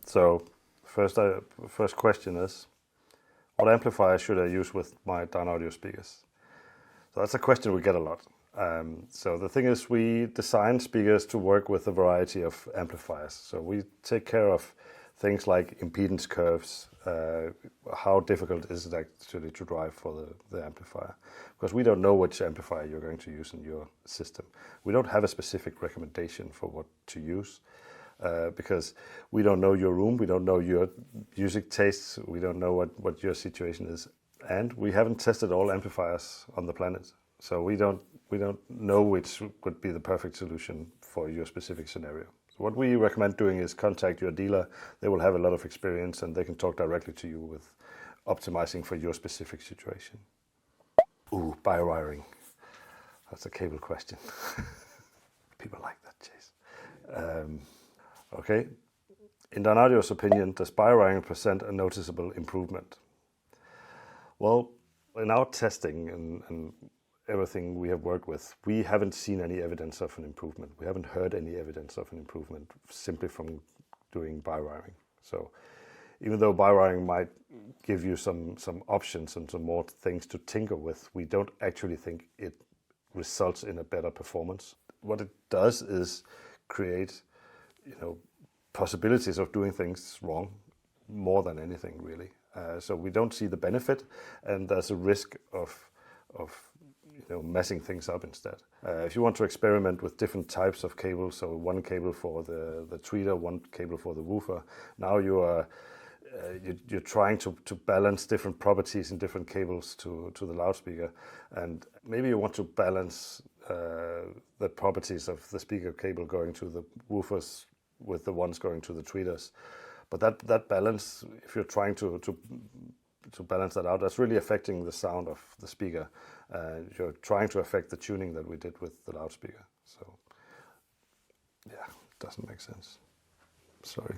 So first question is, what amplifier should I use with my Dynaudio speakers? So that's a question we get a lot. So the thing is, we design speakers to work with a variety of amplifiers. So we take care of things like impedance curves, how difficult is it actually to drive for the amplifier. Because we don't know which amplifier you're going to use in your system. We don't have a specific recommendation for what to use. Because we don't know your room, we don't know your music tastes, we don't know what your situation is, and we haven't tested all amplifiers on the planet, so we don't know which would be the perfect solution for your specific scenario. So what we recommend doing is contact your dealer. They will have a lot of experience and they can talk directly to you with optimizing for your specific situation. Ooh, bi-wiring. That's a cable question. People like that, Chase. Okay, in Dynaudio's opinion, does bi-wiring present a noticeable improvement? Well, in our testing and everything we have worked with, we haven't seen any evidence of an improvement. We haven't heard any evidence of an improvement simply from doing bi-wiring. So even though bi-wiring might give you some options and some more things to tinker with, we don't actually think it results in a better performance. What it does is create possibilities of doing things wrong more than anything, really. So we don't see the benefit, and there's a risk of messing things up instead. If you want to experiment with different types of cables, so one cable for the tweeter, one cable for the woofer, now you're trying to balance different properties in different cables to the loudspeaker, and maybe you want to balance the properties of the speaker cable going to the woofers with the ones going to the tweeters. But that balance, if you're trying to balance that out, that's really affecting the sound of the speaker. You're trying to affect the tuning that we did with the loudspeaker. So yeah, it doesn't make sense. Sorry.